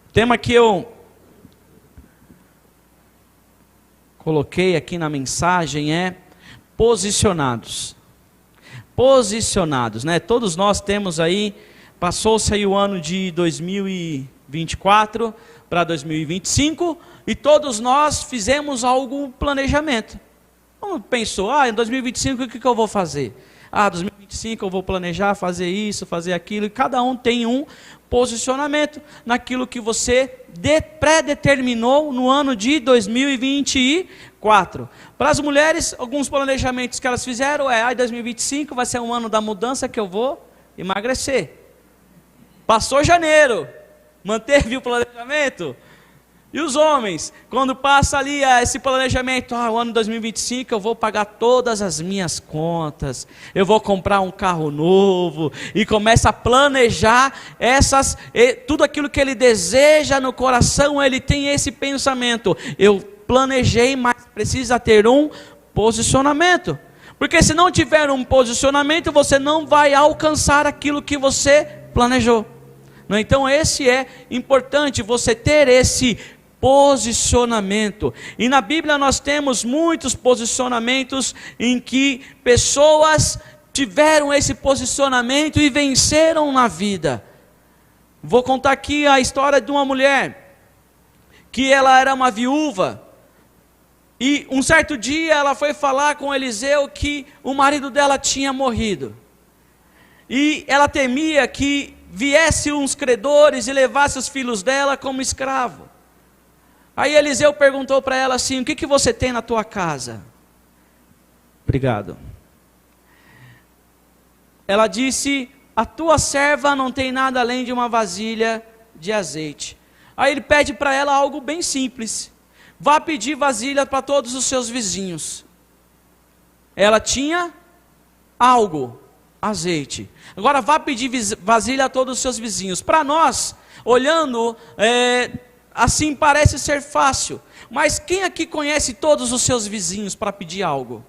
O tema que eu coloquei aqui na mensagem é posicionados. Posicionados, né? Todos nós temos aí, passou-se aí o ano de 2024 para 2025 e todos nós fizemos algum planejamento. Como pensou, em 2025 o que eu vou fazer? 2025 eu vou planejar fazer isso, fazer aquilo, e cada um tem um posicionamento naquilo que você pré-determinou no ano de 2024. Para as mulheres, alguns planejamentos que elas fizeram 2025 vai ser um ano da mudança que eu vou emagrecer. Passou janeiro, manteve o planejamento? E os homens, quando passa ali esse planejamento, o ano de 2025 eu vou pagar todas as minhas contas, eu vou comprar um carro novo, e começa a planejar tudo aquilo que ele deseja no coração, ele tem esse pensamento, eu planejei, mas precisa ter um posicionamento, porque se não tiver um posicionamento, você não vai alcançar aquilo que você planejou. Então esse é importante, você ter esse posicionamento. E na Bíblia nós temos muitos posicionamentos em que pessoas tiveram esse posicionamento e venceram na vida. Vou contar aqui a história de uma mulher que ela era uma viúva e um certo dia ela foi falar com Eliseu que o marido dela tinha morrido. E ela temia que viesse uns credores e levasse os filhos dela como escravo. Aí Eliseu perguntou para ela assim: o que você tem na tua casa? Obrigado. Ela disse: a tua serva não tem nada além de uma vasilha de azeite. Aí ele pede para ela algo bem simples: vá pedir vasilha para todos os seus vizinhos. Ela tinha algo, azeite. Agora vá pedir vasilha a todos os seus vizinhos. Para nós, olhando, assim parece ser fácil, mas quem aqui conhece todos os seus vizinhos para pedir algo?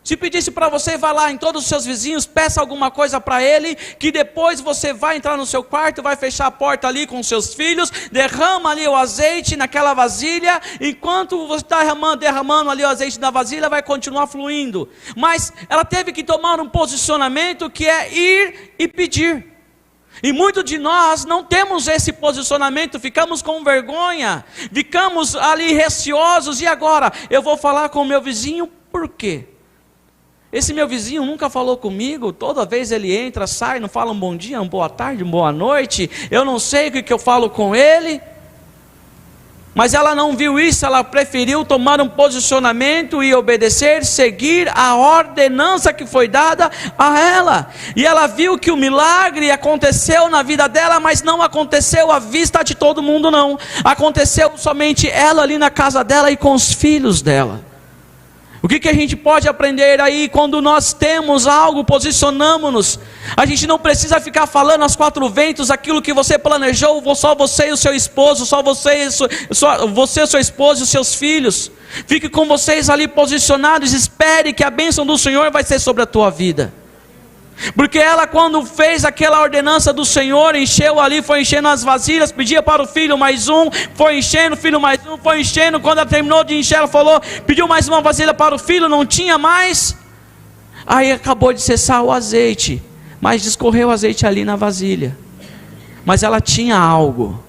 Se pedisse para você, vá lá em todos os seus vizinhos, peça alguma coisa para ele, que depois você vai entrar no seu quarto, vai fechar a porta ali com os seus filhos, derrama ali o azeite naquela vasilha, enquanto você está derramando ali o azeite na vasilha, vai continuar fluindo. Mas ela teve que tomar um posicionamento que é ir e pedir. E muitos de nós não temos esse posicionamento, ficamos com vergonha, ficamos ali receosos, e agora? Eu vou falar com o meu vizinho, por quê? Esse meu vizinho nunca falou comigo, toda vez ele entra, sai, não fala um bom dia, uma boa tarde, uma boa noite, eu não sei o que eu falo com ele. Mas ela não viu isso, ela preferiu tomar um posicionamento e obedecer, seguir a ordenança que foi dada a ela. E ela viu que o milagre aconteceu na vida dela, mas não aconteceu à vista de todo mundo não. Aconteceu somente ela ali na casa dela e com os filhos dela. O que a gente pode aprender aí? Quando nós temos algo, posicionamos-nos. A gente não precisa ficar falando aos quatro ventos aquilo que você planejou, só você e o seu esposo, só você e seu esposo e os seus filhos. Fique com vocês ali posicionados, espere que a bênção do Senhor vai ser sobre a tua vida. Porque ela, quando fez aquela ordenança do Senhor, encheu ali, foi enchendo as vasilhas, pedia para o filho mais um, foi enchendo, filho mais um, foi enchendo. Quando ela terminou de encher, ela falou, pediu mais uma vasilha para o filho, não tinha mais. Aí acabou de cessar o azeite, mas escorreu o azeite ali na vasilha. Mas ela tinha algo.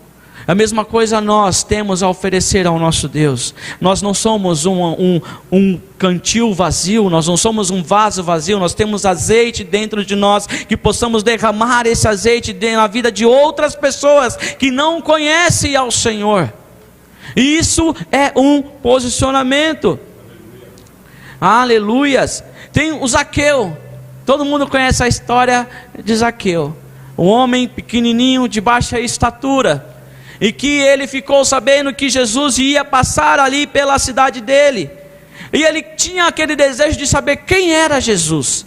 A mesma coisa nós temos a oferecer ao nosso Deus. Nós não somos um cantil vazio, nós não somos um vaso vazio, nós temos azeite dentro de nós, que possamos derramar esse azeite na vida de outras pessoas que não conhecem ao Senhor. E isso é um posicionamento. Aleluias. Tem o Zaqueu, todo mundo conhece a história de Zaqueu, um homem pequenininho, de baixa estatura, e que ele ficou sabendo que Jesus ia passar ali pela cidade dele, e ele tinha aquele desejo de saber quem era Jesus.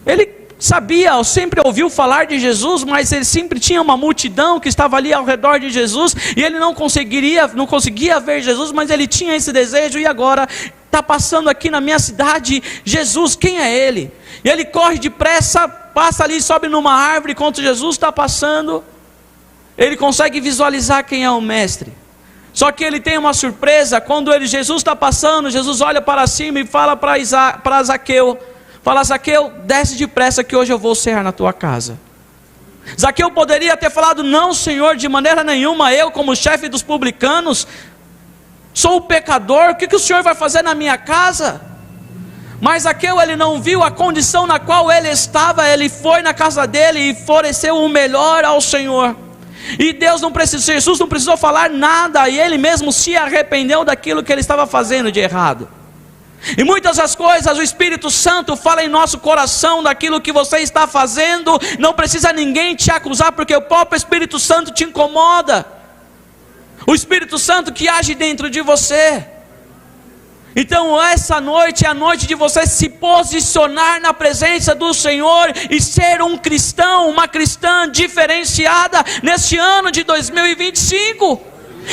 Ele sabia, sempre ouviu falar de Jesus, mas ele sempre tinha uma multidão que estava ali ao redor de Jesus, e ele não conseguia ver Jesus, mas ele tinha esse desejo. E agora está passando aqui na minha cidade Jesus, quem é ele? E ele corre depressa, passa ali, sobe numa árvore enquanto Jesus está passando. Ele consegue visualizar quem é o mestre. Só que ele tem uma surpresa. Quando Jesus está passando, Jesus olha para cima e fala para Zaqueu, fala: Zaqueu, desce depressa que hoje eu vou cear na tua casa. Zaqueu poderia ter falado: não, Senhor, de maneira nenhuma, eu como chefe dos publicanos, sou o pecador, o que o Senhor vai fazer na minha casa? Mas Zaqueu, ele não viu a condição na qual ele estava, ele foi na casa dele e ofereceu o melhor ao Senhor. E Jesus não precisou falar nada, e ele mesmo se arrependeu daquilo que ele estava fazendo de errado. E muitas das coisas o Espírito Santo fala em nosso coração daquilo que você está fazendo. Não precisa ninguém te acusar, porque o próprio Espírito Santo te incomoda. O Espírito Santo que age dentro de você. Então essa noite é a noite de você se posicionar na presença do Senhor e ser um cristão, uma cristã diferenciada neste ano de 2025.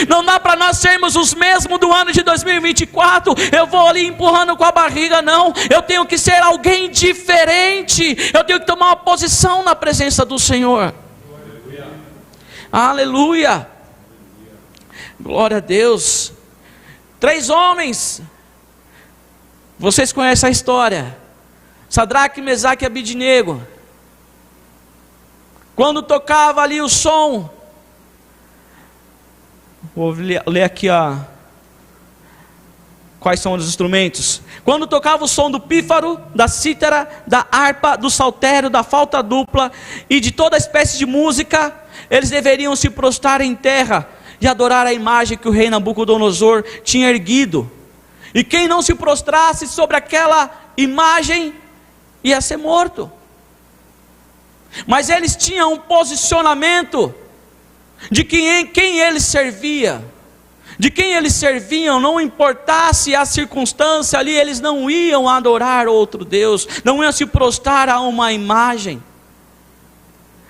Não dá para nós sermos os mesmos do ano de 2024. Eu vou ali empurrando com a barriga, não. Eu tenho que ser alguém diferente. Eu tenho que tomar uma posição na presença do Senhor. Aleluia. Glória a Deus. 3 homens. Vocês conhecem a história. Sadraque, Mesaque e Abidnego. Quando tocava ali o som, vou ler aqui quais são os instrumentos. Quando tocava o som do pífaro, da cítara, da harpa, do saltério, da flauta dupla e de toda espécie de música, eles deveriam se prostrar em terra e adorar a imagem que o rei Nabucodonosor tinha erguido. E quem não se prostrasse sobre aquela imagem ia ser morto. Mas eles tinham um posicionamento de quem eles servia, de quem eles serviam. Não importasse a circunstância ali, eles não iam adorar outro Deus, não iam se prostrar a uma imagem.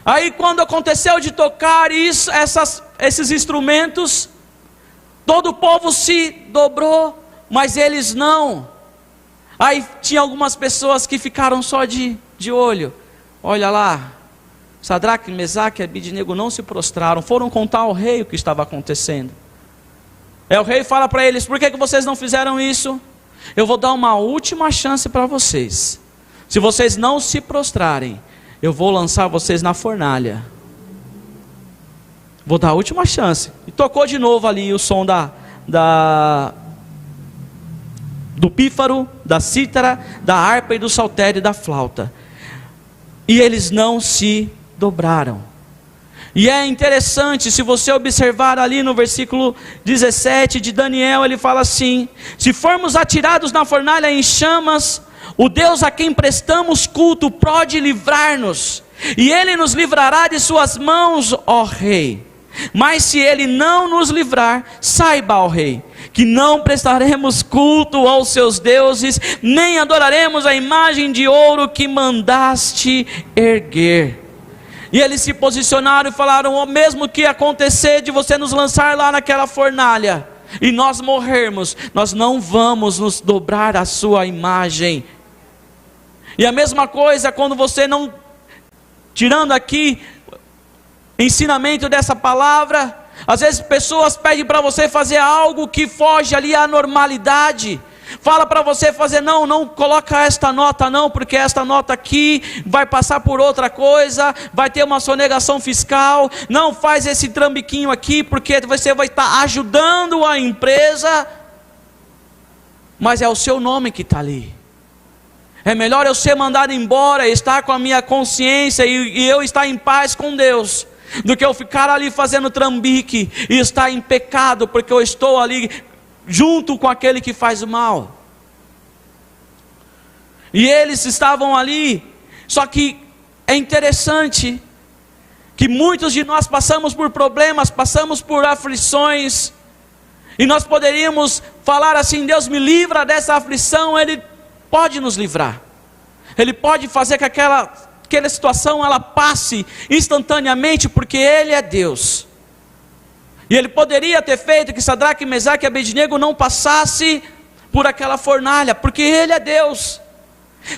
Aí quando aconteceu de tocar esses instrumentos, todo o povo se dobrou, mas eles não. Aí tinha algumas pessoas que ficaram só de olho. Olha lá, Sadraque, Mesaque e Abidnego não se prostraram, foram contar ao rei o que estava acontecendo. O rei fala para eles: por que vocês não fizeram isso? Eu vou dar uma última chance para vocês. Se vocês não se prostrarem, eu vou lançar vocês na fornalha. Vou dar a última chance. E tocou de novo ali o som do pífaro, da cítara, da harpa e do saltério e da flauta. E eles não se dobraram. E é interessante, se você observar ali no versículo 17 de Daniel, ele fala assim: se formos atirados na fornalha em chamas, o Deus a quem prestamos culto pode livrar-nos, e Ele nos livrará de suas mãos, ó Rei. Mas se Ele não nos livrar, saiba, ó Rei, que não prestaremos culto aos seus deuses, nem adoraremos a imagem de ouro que mandaste erguer. E eles se posicionaram e falaram: o mesmo que acontecer de você nos lançar lá naquela fornalha e nós morrermos, nós não vamos nos dobrar à sua imagem. E a mesma coisa quando você não, tirando aqui ensinamento dessa palavra, às vezes pessoas pedem para você fazer algo que foge ali à normalidade. Fala para você fazer: não coloca esta nota não, porque esta nota aqui vai passar por outra coisa, vai ter uma sonegação fiscal. Não faz esse trambiquinho aqui, porque você vai estar ajudando a empresa, mas é o seu nome que está ali. É melhor eu ser mandado embora, estar com a minha consciência e eu estar em paz com Deus, do que eu ficar ali fazendo trambique e estar em pecado, porque eu estou ali junto com aquele que faz o mal. E eles estavam ali. Só que é interessante que muitos de nós passamos por problemas, passamos por aflições, e nós poderíamos falar assim: Deus me livra dessa aflição. Ele pode nos livrar, Ele pode fazer que aquela situação ela passe instantaneamente, porque Ele é Deus. E Ele poderia ter feito que Sadraque, Mesaque e Abidnego não passasse por aquela fornalha, porque Ele é Deus.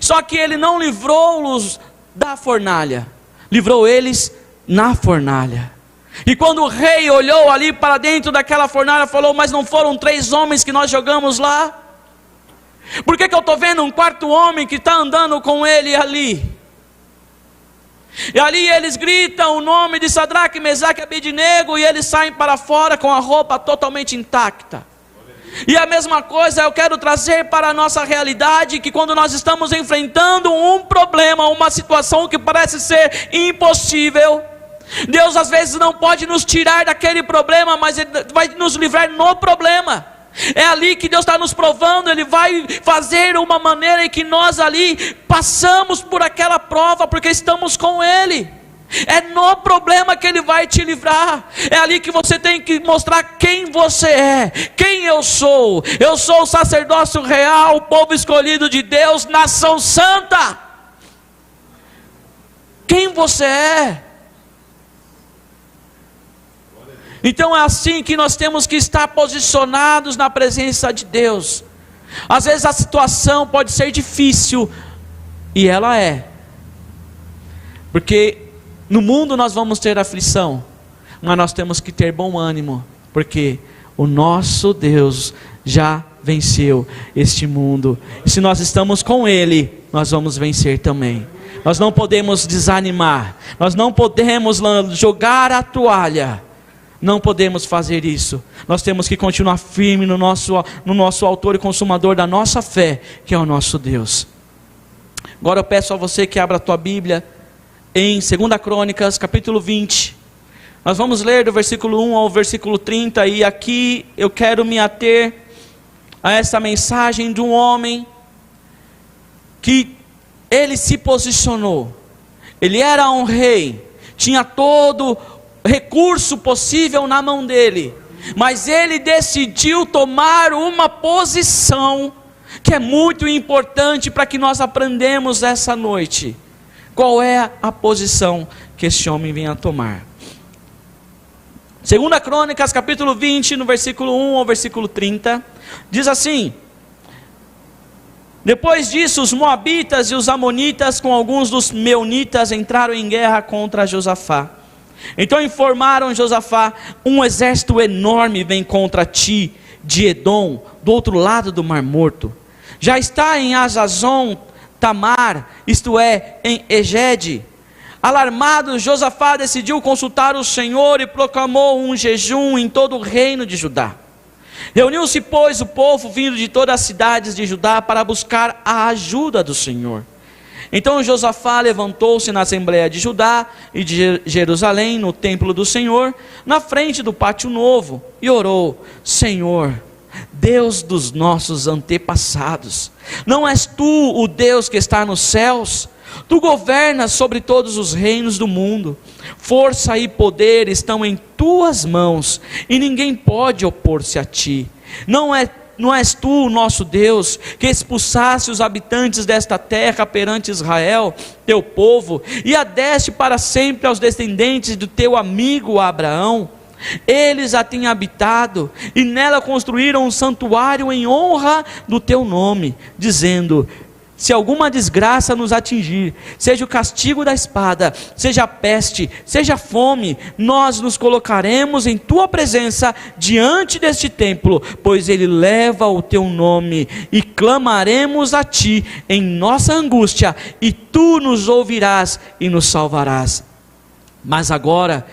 Só que Ele não livrou-os da fornalha, livrou eles na fornalha. E quando o rei olhou ali para dentro daquela fornalha, falou: mas não foram 3 homens que nós jogamos lá? Por que eu estou vendo um 4º homem que está andando com ele ali? E ali eles gritam o nome de Sadraque, Mesaque e Abednego, e eles saem para fora com a roupa totalmente intacta. E a mesma coisa eu quero trazer para a nossa realidade, que quando nós estamos enfrentando um problema, uma situação que parece ser impossível, Deus às vezes não pode nos tirar daquele problema, mas Ele vai nos livrar no problema. É ali que Deus está nos provando. Ele vai fazer uma maneira em que nós ali passamos por aquela prova, porque estamos com Ele. É no problema que Ele vai te livrar. É ali que você tem que mostrar quem você é, quem eu sou. Eu sou o sacerdócio real, o povo escolhido de Deus, nação santa. Quem você é? Então é assim que nós temos que estar posicionados na presença de Deus. Às vezes a situação pode ser difícil, e ela é, porque no mundo nós vamos ter aflição, mas nós temos que ter bom ânimo, porque o nosso Deus já venceu este mundo, e se nós estamos com Ele, nós vamos vencer também. Nós não podemos desanimar, nós não podemos jogar a toalha. Não podemos fazer isso. Nós temos que continuar firme no nosso autor e consumador da nossa fé, que é o nosso Deus. Agora eu peço a você que abra a tua Bíblia em 2 Crônicas, capítulo 20. Nós vamos ler do versículo 1 ao versículo 30, e aqui eu quero me ater a essa mensagem de um homem que ele se posicionou. Ele era um rei, tinha todo recurso possível na mão dele, mas ele decidiu tomar uma posição que é muito importante para que nós aprendamos essa noite. Qual é a posição que esse homem vem a tomar? 2 Crônicas capítulo 20, no versículo 1 ao versículo 30, diz assim: depois disso, os moabitas e os amonitas com alguns dos meunitas entraram em guerra contra Josafá. Então informaram Josafá: um exército enorme vem contra ti de Edom, do outro lado do Mar Morto. Já está em Azazon Tamar, isto é, em Egede. Alarmado, Josafá decidiu consultar o Senhor e proclamou um jejum em todo o reino de Judá. Reuniu-se, pois, o povo vindo de todas as cidades de Judá para buscar a ajuda do Senhor. Então Josafá levantou-se na Assembleia de Judá e de Jerusalém, no templo do Senhor, na frente do pátio novo, e orou: Senhor, Deus dos nossos antepassados, não és tu o Deus que está nos céus? Tu governas sobre todos os reinos do mundo. Força e poder estão em tuas mãos, e ninguém pode opor-se a ti. Não és tu o nosso Deus, que expulsasse os habitantes desta terra perante Israel, teu povo, e a deste para sempre aos descendentes do teu amigo Abraão? Eles a têm habitado, e nela construíram um santuário em honra do teu nome, dizendo: se alguma desgraça nos atingir, seja o castigo da espada, seja a peste, seja a fome, nós nos colocaremos em tua presença diante deste templo, pois ele leva o teu nome, e clamaremos a ti em nossa angústia, e tu nos ouvirás e nos salvarás. Mas agora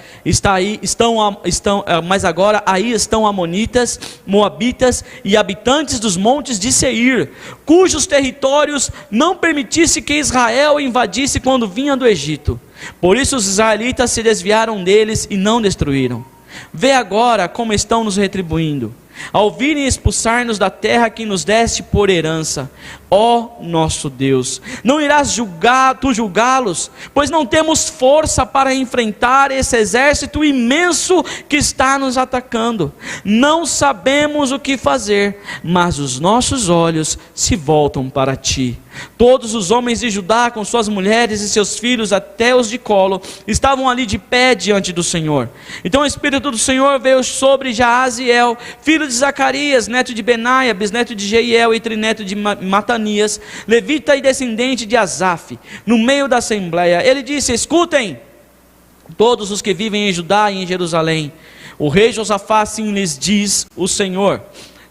aí estão amonitas, moabitas e habitantes dos montes de Seir, cujos territórios não permitisse que Israel invadisse quando vinha do Egito. Por isso os israelitas se desviaram deles e não destruíram. Vê agora como estão nos retribuindo, ao virem expulsar-nos da terra que nos deste por herança. Ó nosso Deus, não irás tu julgá-los, pois não temos força para enfrentar esse exército imenso que está nos atacando. Não sabemos o que fazer, mas os nossos olhos se voltam para ti. Todos os homens de Judá, com suas mulheres e seus filhos, até os de colo, estavam ali de pé diante do Senhor. Então o Espírito do Senhor veio sobre Jaaziel, filho de Zacarias, neto de Benaia, bisneto de Jeiel e trineto de Matanias, levita e descendente de Asaf, no meio da assembleia. Ele disse: escutem, todos os que vivem em Judá e em Jerusalém. O rei Josafá assim lhes diz o Senhor: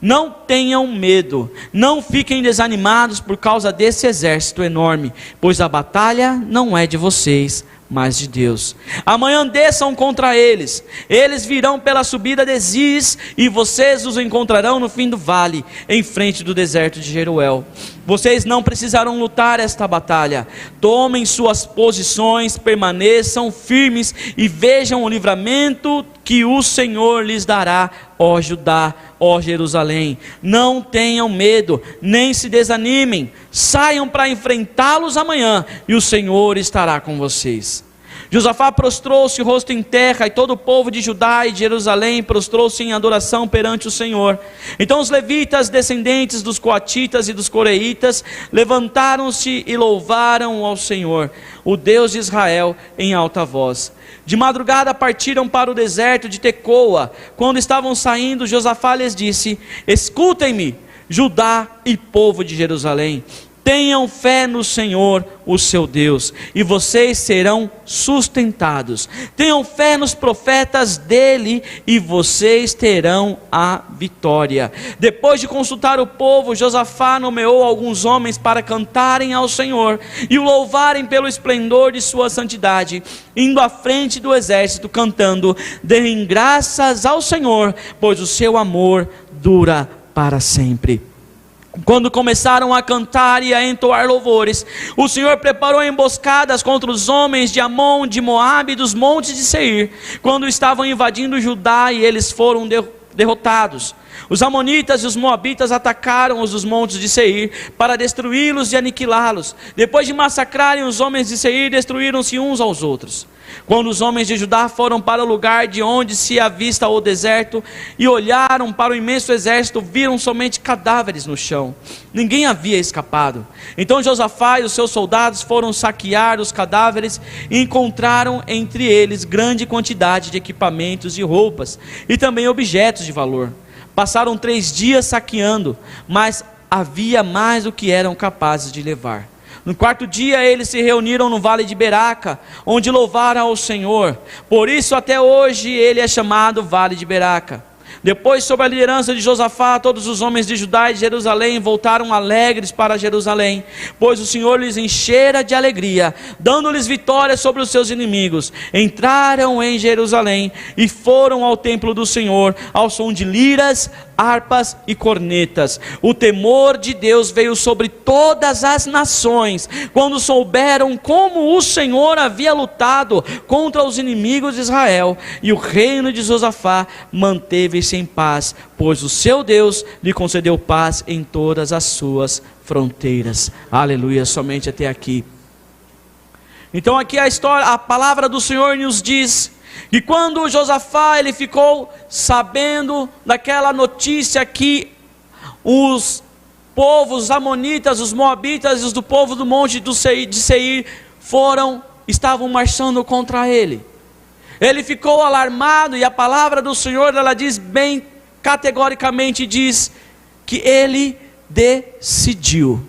não tenham medo, não fiquem desanimados por causa desse exército enorme, pois a batalha não é de vocês, mas de Deus. Amanhã desçam contra eles, eles virão pela subida de Ziz, e vocês os encontrarão no fim do vale, em frente do deserto de Jeruel. Vocês não precisarão lutar esta batalha. Tomem suas posições, permaneçam firmes e vejam o livramento que o Senhor lhes dará, ó Judá, ó Jerusalém. Não tenham medo, nem se desanimem. Saiam para enfrentá-los amanhã, e o Senhor estará com vocês. Josafá prostrou-se o rosto em terra, e todo o povo de Judá e de Jerusalém prostrou-se em adoração perante o Senhor. Então os levitas, descendentes dos coatitas e dos coreitas, levantaram-se e louvaram ao Senhor, o Deus de Israel, em alta voz. De madrugada partiram para o deserto de Tecoa. Quando estavam saindo, Josafá lhes disse: escutem-me, Judá e povo de Jerusalém. Tenham fé no Senhor, o seu Deus, e vocês serão sustentados. Tenham fé nos profetas dele, e vocês terão a vitória. Depois de consultar o povo, Josafá nomeou alguns homens para cantarem ao Senhor e o louvarem pelo esplendor de sua santidade, indo à frente do exército, cantando: deem graças ao Senhor, pois o seu amor dura para sempre. Quando começaram a cantar e a entoar louvores, o Senhor preparou emboscadas contra os homens de Amon, de Moabe e dos montes de Seir, quando estavam invadindo Judá, e eles foram derrotados. Os amonitas e os moabitas atacaram os dos montes de Seir para destruí-los e aniquilá-los. Depois de massacrarem os homens de Seir, destruíram-se uns aos outros. Quando os homens de Judá foram para o lugar de onde se avista o deserto e olharam para o imenso exército, viram somente cadáveres no chão. Ninguém havia escapado. Então Josafá e os seus soldados foram saquear os cadáveres e encontraram entre eles grande quantidade de equipamentos e roupas, e também objetos de valor. Passaram 3 dias saqueando, mas havia mais do que eram capazes de levar. No 4º dia eles se reuniram no vale de Beraca, onde louvaram ao Senhor. Por isso até hoje ele é chamado Vale de Beraca. Depois, sob a liderança de Josafá, todos os homens de Judá e de Jerusalém voltaram alegres para Jerusalém, pois o Senhor lhes enchera de alegria, dando-lhes vitória sobre os seus inimigos. Entraram em Jerusalém e foram ao templo do Senhor, ao som de liras, harpas e cornetas. O temor de Deus veio sobre todas as nações, quando souberam como o Senhor havia lutado contra os inimigos de Israel, e o reino de Josafá manteve-se em paz, pois o seu Deus lhe concedeu paz em todas as suas fronteiras. Aleluia, somente até aqui. Então aqui a palavra do Senhor nos diz que quando Josafá ele ficou sabendo daquela notícia que os povos os amonitas, os moabitas e os do povo do monte de Seir estavam marchando contra ele, ele ficou alarmado, e a palavra do Senhor ela diz bem categoricamente, diz que ele decidiu.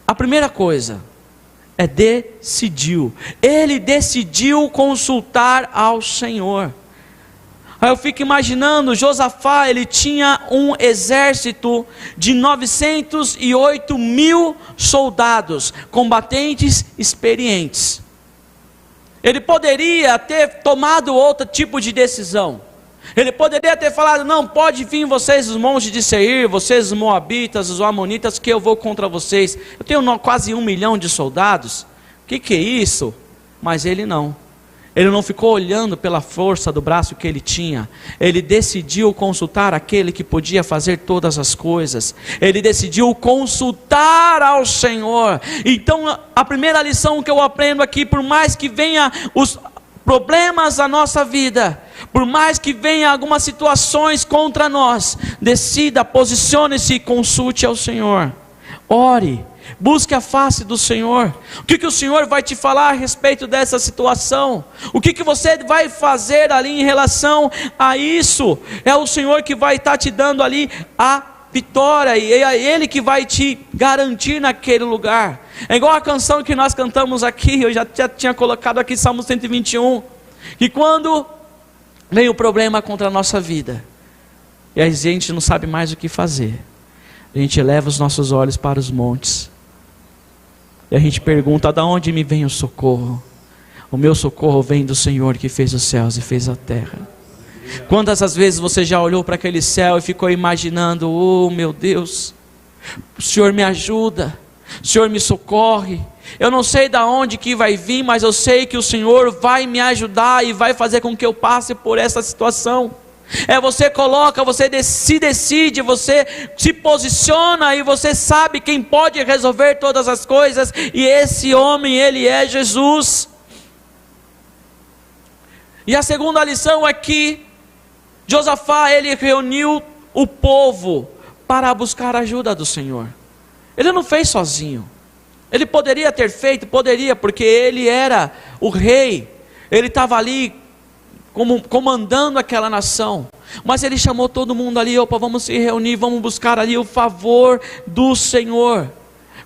A primeira coisa é decidiu. Ele decidiu consultar ao Senhor. Aí eu fico imaginando, Josafá, ele tinha um exército de 908 mil soldados, combatentes experientes. Ele poderia ter tomado outro tipo de decisão. Ele poderia ter falado: não, pode vir vocês os montes de Seir, vocês os moabitas, os amonitas, que eu vou contra vocês. Eu tenho quase 1 milhão de soldados. O que é isso? Mas ele não. Ele não ficou olhando pela força do braço que ele tinha. Ele decidiu consultar aquele que podia fazer todas as coisas. Ele decidiu consultar ao Senhor. Então a primeira lição que eu aprendo aqui, por mais que venha os problemas da nossa vida, por mais que venha algumas situações contra nós, decida, posicione-se e consulte ao Senhor. Ore, busque a face do Senhor. O que o Senhor vai te falar a respeito dessa situação? O que você vai fazer ali em relação a isso? É o Senhor que vai estar te dando ali a vitória, e é Ele que vai te garantir naquele lugar. É igual a canção que nós cantamos aqui, eu já tinha colocado aqui Salmo 121, que quando vem o problema contra a nossa vida, e a gente não sabe mais o que fazer, a gente eleva os nossos olhos para os montes, e a gente pergunta: de onde me vem o socorro? O meu socorro vem do Senhor que fez os céus e fez a terra. Quantas as vezes você já olhou para aquele céu e ficou imaginando: oh meu Deus, o Senhor me ajuda, o Senhor me socorre, eu não sei de onde que vai vir, mas eu sei que o Senhor vai me ajudar e vai fazer com que eu passe por essa situação. Você coloca, você se decide, você se posiciona e você sabe quem pode resolver todas as coisas, e esse homem, ele é Jesus. E a segunda lição é que Josafá, ele reuniu o povo para buscar a ajuda do Senhor. Ele não fez sozinho. Ele poderia ter feito, poderia, porque ele era o rei, ele estava ali comandando aquela nação, mas ele chamou todo mundo ali: opa, vamos se reunir, vamos buscar ali o favor do Senhor.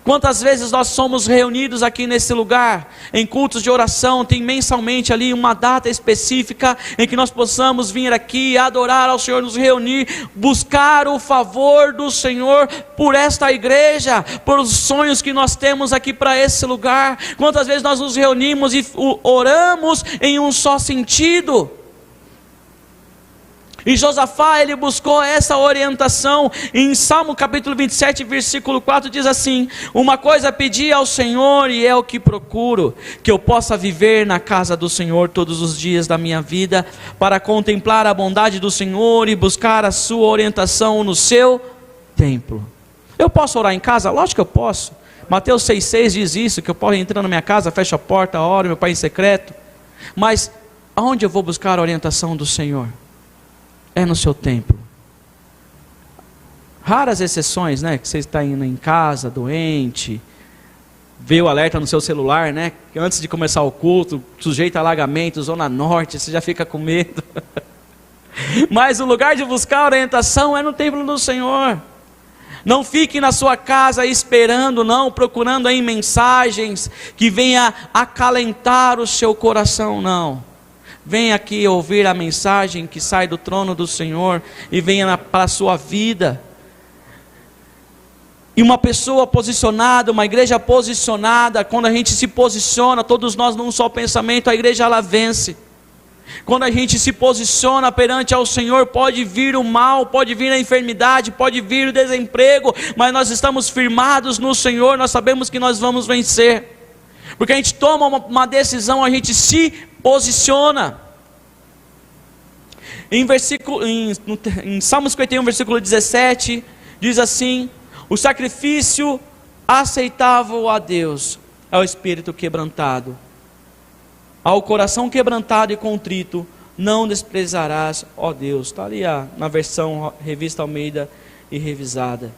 Quantas vezes nós somos reunidos aqui nesse lugar, em cultos de oração, tem mensalmente ali uma data específica, em que nós possamos vir aqui, adorar ao Senhor, nos reunir, buscar o favor do Senhor, por esta igreja, por os sonhos que nós temos aqui para esse lugar. Quantas vezes nós nos reunimos e oramos em um só sentido? E Josafá, ele buscou essa orientação. Em Salmo capítulo 27, versículo 4, diz assim: uma coisa pedi ao Senhor e é o que procuro, que eu possa viver na casa do Senhor todos os dias da minha vida, para contemplar a bondade do Senhor e buscar a sua orientação no seu templo. Eu posso orar em casa? Lógico que eu posso. Mateus 6,6 diz isso, que eu posso entrar na minha casa, fecho a porta, oro, meu Pai em secreto. Mas aonde eu vou buscar a orientação do Senhor? É no seu templo. Raras exceções, né? Que você está indo em casa, doente, vê o alerta no seu celular, né? Que antes de começar o culto, sujeito a alagamento, zona norte, você já fica com medo. Mas o lugar de buscar orientação é no templo do Senhor. Não fique na sua casa esperando, não, procurando aí mensagens que venha acalentar o seu coração, não. Venha aqui ouvir a mensagem que sai do trono do Senhor e venha para a sua vida. E uma pessoa posicionada, uma igreja posicionada, quando a gente se posiciona, todos nós num só pensamento, a igreja ela vence. Quando a gente se posiciona perante ao Senhor, pode vir o mal, pode vir a enfermidade, pode vir o desemprego, mas nós estamos firmados no Senhor, nós sabemos que nós vamos vencer. Porque a gente toma uma decisão, a gente se posiciona. Em Salmo 51, versículo 17, diz assim: o sacrifício aceitável a Deus é o espírito quebrantado. Ao coração quebrantado e contrito não desprezarás, ó Deus. Está ali na versão Revista Almeida e revisada.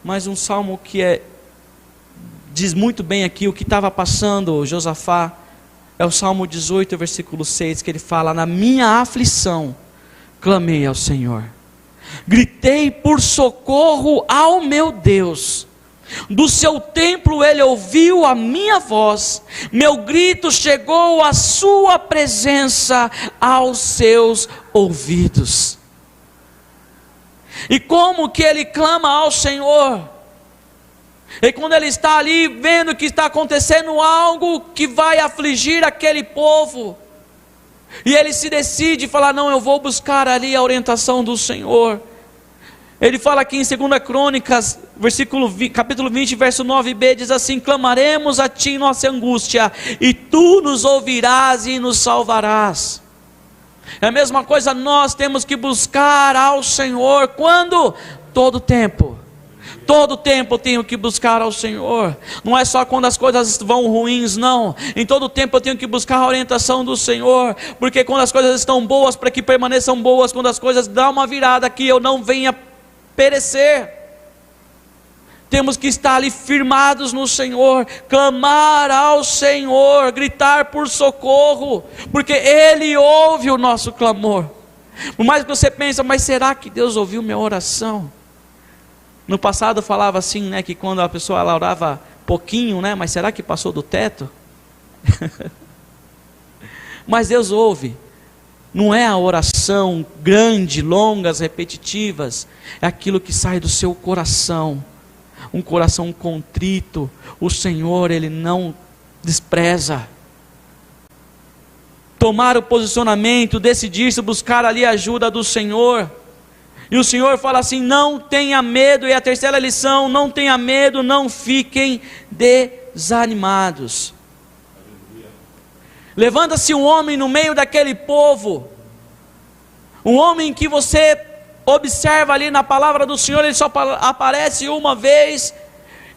Mas um salmo que diz muito bem aqui o que estava passando Josafá, é o Salmo 18, versículo 6, que ele fala: na minha aflição clamei ao Senhor, gritei por socorro ao meu Deus, do seu templo ele ouviu a minha voz, meu grito chegou à sua presença, aos seus ouvidos. E como que ele clama ao Senhor? E quando ele está ali vendo que está acontecendo algo que vai afligir aquele povo, e ele se decide falar: não, eu vou buscar ali a orientação do Senhor. Ele fala aqui em 2 Crônicas, capítulo 20, verso 9b, diz assim: clamaremos a ti em nossa angústia, e tu nos ouvirás e nos salvarás. É a mesma coisa, nós temos que buscar ao Senhor. Quando? Todo tempo. Todo tempo eu tenho que buscar ao Senhor. Não é só quando as coisas vão ruins, não. Em todo tempo eu tenho que buscar a orientação do Senhor. Porque quando as coisas estão boas, para que permaneçam boas, quando as coisas dão uma virada, que eu não venha perecer, temos que estar ali firmados no Senhor, clamar ao Senhor, gritar por socorro, porque Ele ouve o nosso clamor. Por mais que você pense: mas será que Deus ouviu minha oração? No passado falava assim, né, que quando a pessoa ela orava pouquinho, né? Mas será que passou do teto? Mas Deus ouve. Não é a oração grande, longas, repetitivas, é aquilo que sai do seu coração, um coração contrito. O Senhor, Ele não despreza. Tomar o posicionamento, decidir-se, buscar ali a ajuda do Senhor. E o Senhor fala assim: não tenha medo. E a terceira lição: não tenha medo, não fiquem desanimados. Levanta-se um homem no meio daquele povo, um homem que você observa ali na palavra do Senhor, ele só aparece uma vez.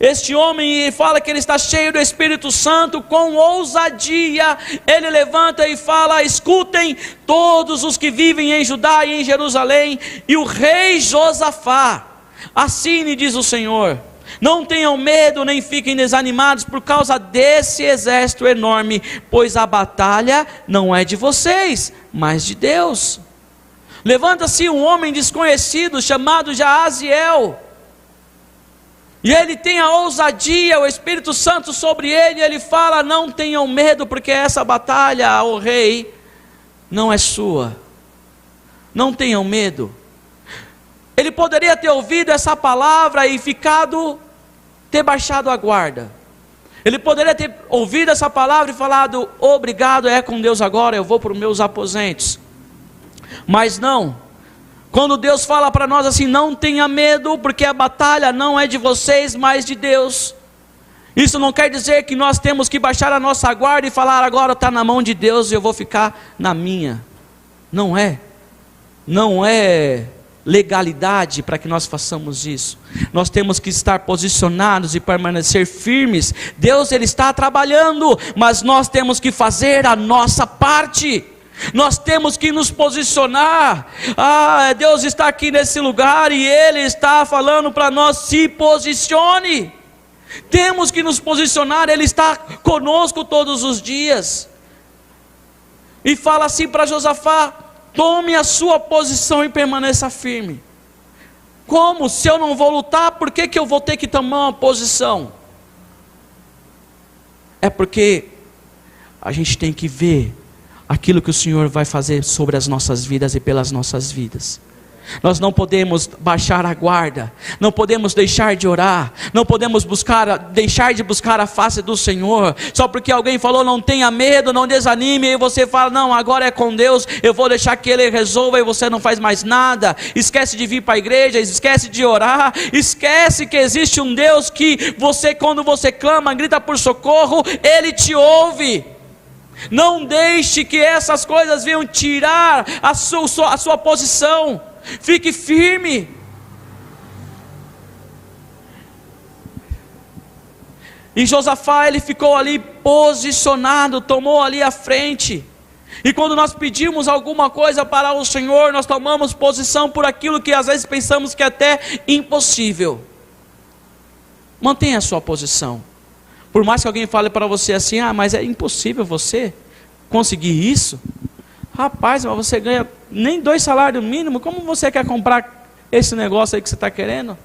Este homem fala que ele está cheio do Espírito Santo, com ousadia, ele levanta e fala: escutem todos os que vivem em Judá e em Jerusalém, e o rei Josafá, assim lhe diz o Senhor: não tenham medo, nem fiquem desanimados por causa desse exército enorme, pois a batalha não é de vocês, mas de Deus. Levanta-se um homem desconhecido, chamado Jaaziel, e ele tem a ousadia, o Espírito Santo sobre ele, e ele fala: não tenham medo, porque essa batalha, ó rei, não é sua, não tenham medo. Ele poderia ter ouvido essa palavra e ter baixado a guarda. Ele poderia ter ouvido essa palavra e falado: obrigado, é com Deus agora, eu vou para os meus aposentos. Mas não. Quando Deus fala para nós assim: não tenha medo, porque a batalha não é de vocês, mas de Deus. Isso não quer dizer que nós temos que baixar a nossa guarda e falar: agora está na mão de Deus e eu vou ficar na minha. Não é. Não é legalidade para que nós façamos isso. Nós temos que estar posicionados e permanecer firmes. Deus, Ele está trabalhando, mas nós temos que fazer a nossa parte. Nós temos que nos posicionar. Deus está aqui nesse lugar e Ele está falando para nós: se posicione. Temos que nos posicionar. Ele está conosco todos os dias. E fala assim para Josafá: tome a sua posição e permaneça firme. Como? Se eu não vou lutar, por que eu vou ter que tomar uma posição? É porque a gente tem que ver aquilo que o Senhor vai fazer sobre as nossas vidas e pelas nossas vidas. Nós não podemos baixar a guarda, não podemos deixar de orar, não podemos deixar de buscar a face do Senhor, só porque alguém falou: não tenha medo, não desanime, e você fala: não, agora é com Deus, eu vou deixar que Ele resolva, e você não faz mais nada, esquece de vir para a igreja, esquece de orar, esquece que existe um Deus que você, quando você clama, grita por socorro, Ele te ouve. Não deixe que essas coisas venham tirar a sua posição. Fique firme. E Josafá, ele ficou ali posicionado, tomou ali a frente. E quando nós pedimos alguma coisa para o Senhor, nós tomamos posição por aquilo que às vezes pensamos que é até impossível. Mantenha a sua posição. Por mais que alguém fale para você assim: mas é impossível você conseguir isso. Rapaz, mas você ganha nem 2 salários mínimos, como você quer comprar esse negócio aí que você está querendo?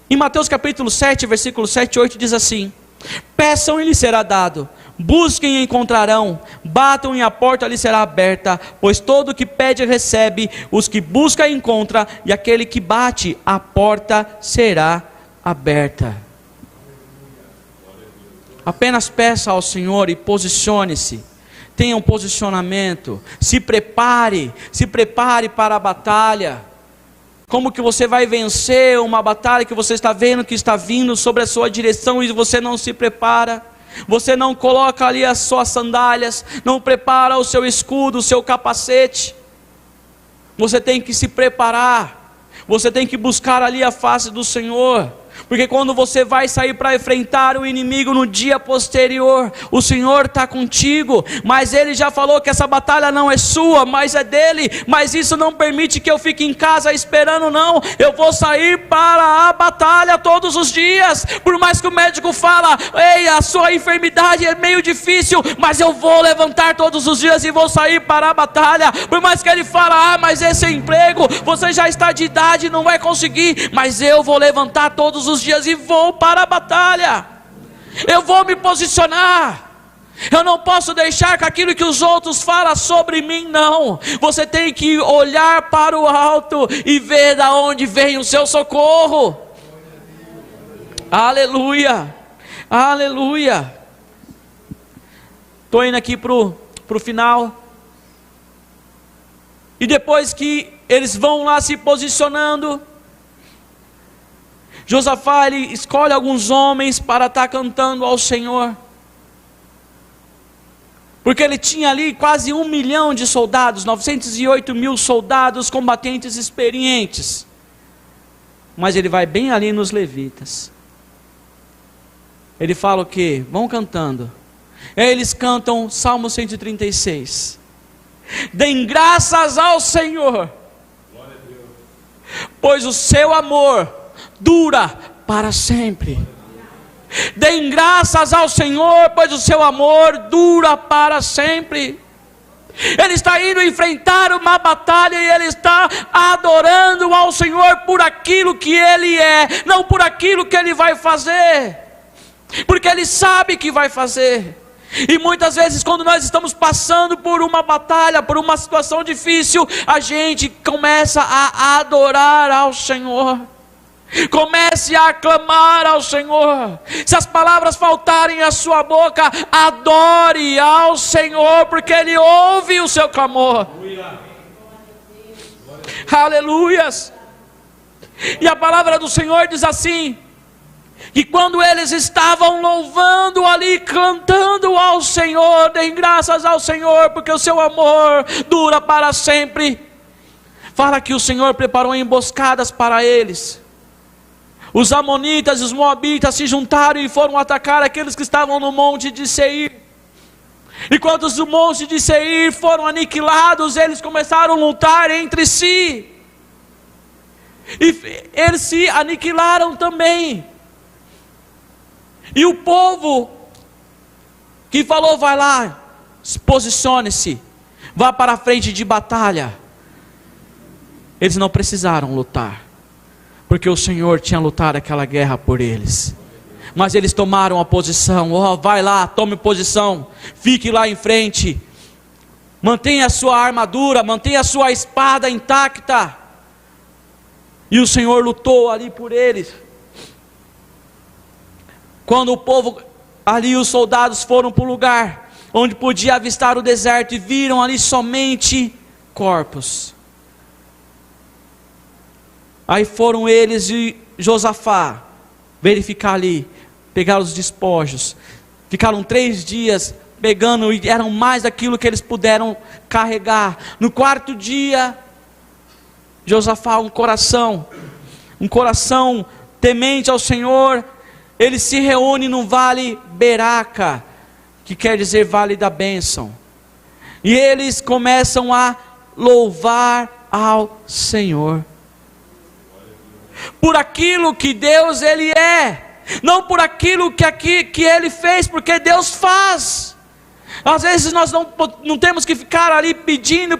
Em Mateus capítulo 7, versículo 7 e 8 diz assim: peçam e lhes será dado, busquem e encontrarão, batam e a porta lhes será aberta, pois todo o que pede recebe, os que buscam encontra, e aquele que bate, a porta será aberta. Apenas peça ao Senhor e posicione-se. Tenha um posicionamento. Se prepare para a batalha. Como que você vai vencer uma batalha que você está vendo que está vindo sobre a sua direção e você não se prepara? Você não coloca ali as suas sandálias, não prepara o seu escudo, o seu capacete. Você tem que se preparar. Você tem que buscar ali a face do Senhor. Porque quando você vai sair para enfrentar o inimigo no dia posterior, o Senhor está contigo, mas Ele já falou que essa batalha não é sua, mas é dEle. Mas isso não permite que eu fique em casa esperando, não. Eu vou sair para a batalha todos os dias. Por mais que o médico fala: ei, a sua enfermidade é meio difícil, mas eu vou levantar todos os dias e vou sair para a batalha. Por mais que ele fala: mas esse emprego, você já está de idade e não vai conseguir, mas eu vou levantar todos os os dias e vou para a batalha. Eu vou me posicionar. Eu não posso deixar que aquilo que os outros falam sobre mim, não. Você tem que olhar para o alto e ver da onde vem o seu socorro. Aleluia, aleluia. Estou indo aqui para o final. E depois que eles vão lá se posicionando, Josafá, ele escolhe alguns homens para estar cantando ao Senhor. Porque ele tinha ali quase 1 milhão de soldados, 908 mil soldados, combatentes experientes. Mas ele vai bem ali nos levitas. Ele fala o quê? Vão cantando. Aí eles cantam Salmo 136. Deem graças ao Senhor, pois o seu amor dura para sempre. Deem graças ao Senhor, pois o seu amor dura para sempre. Ele está indo enfrentar uma batalha e ele está adorando ao Senhor por aquilo que Ele é, não por aquilo que Ele vai fazer, porque Ele sabe que vai fazer. E muitas vezes quando nós estamos passando por uma batalha, por uma situação difícil, a gente começa a adorar ao Senhor. Comece a clamar ao Senhor. Se as palavras faltarem à sua boca, adore ao Senhor, porque Ele ouve o seu clamor. Aleluias. E a palavra do Senhor diz assim: que quando eles estavam louvando ali, cantando ao Senhor, deem graças ao Senhor, porque o seu amor dura para sempre. Fala que o Senhor preparou emboscadas para eles. Os amonitas e os moabitas se juntaram e foram atacar aqueles que estavam no monte de Seir. E quando os do monte de Seir foram aniquilados, eles começaram a lutar entre si. E eles se aniquilaram também. E o povo que falou, vai lá, posicione-se, vá para a frente de batalha. Eles não precisaram lutar, porque o Senhor tinha lutado aquela guerra por eles. Mas eles tomaram a posição. Vai lá, tome posição, fique lá em frente, mantenha a sua armadura, mantenha a sua espada intacta. E o Senhor lutou ali por eles. Quando o povo ali, os soldados foram para o lugar onde podia avistar o deserto, e viram ali somente corpos. Aí foram eles e Josafá verificar ali, pegar os despojos. Ficaram 3 dias pegando, e eram mais daquilo que eles puderam carregar. No 4º dia, Josafá, um coração temente ao Senhor, ele se reúne no vale Beraca, que quer dizer vale da bênção. E eles começam a louvar ao Senhor por aquilo que Deus Ele é, não por aquilo que Ele fez, porque Deus faz. Às vezes nós não temos que ficar ali pedindo,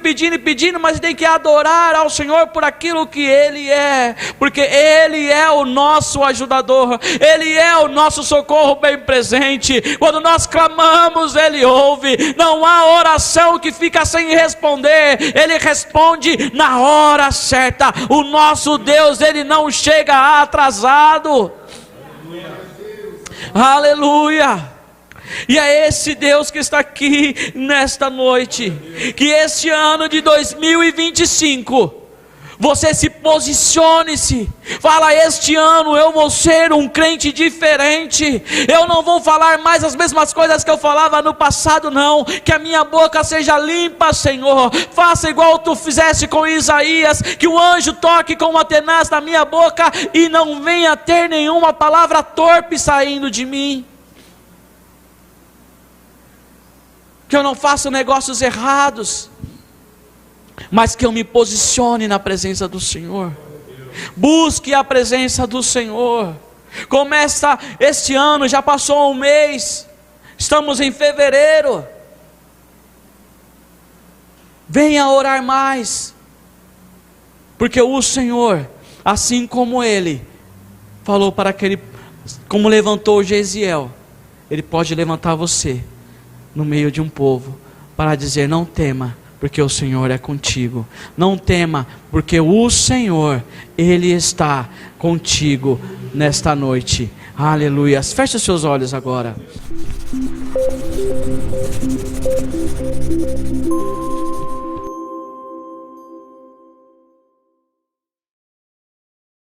mas tem que adorar ao Senhor por aquilo que Ele é, porque Ele é o nosso ajudador, Ele é o nosso socorro bem presente. Quando nós clamamos, Ele ouve. Não há oração que fica sem responder, Ele responde na hora certa. O nosso Deus, Ele não chega atrasado. Aleluia. E é esse Deus que está aqui nesta noite. Que este ano de 2025, você se posicione-se. Fala: este ano eu vou ser um crente diferente. Eu não vou falar mais as mesmas coisas que eu falava no passado, não. Que a minha boca seja limpa, Senhor. Faça igual tu fizeste com Isaías, que o anjo toque com uma tenaz na minha boca e não venha ter nenhuma palavra torpe saindo de mim. Que eu não faça negócios errados, mas que eu me posicione na presença do Senhor. Busque a presença do Senhor. Começa este ano, já passou um mês, estamos em fevereiro. Venha orar mais, porque o Senhor, assim como Ele falou para aquele, como levantou Gesiel, Ele pode levantar você no meio de um povo para dizer: não tema, porque o Senhor é contigo. Não tema, porque o Senhor, Ele está contigo nesta noite. Aleluia. Feche os seus olhos agora.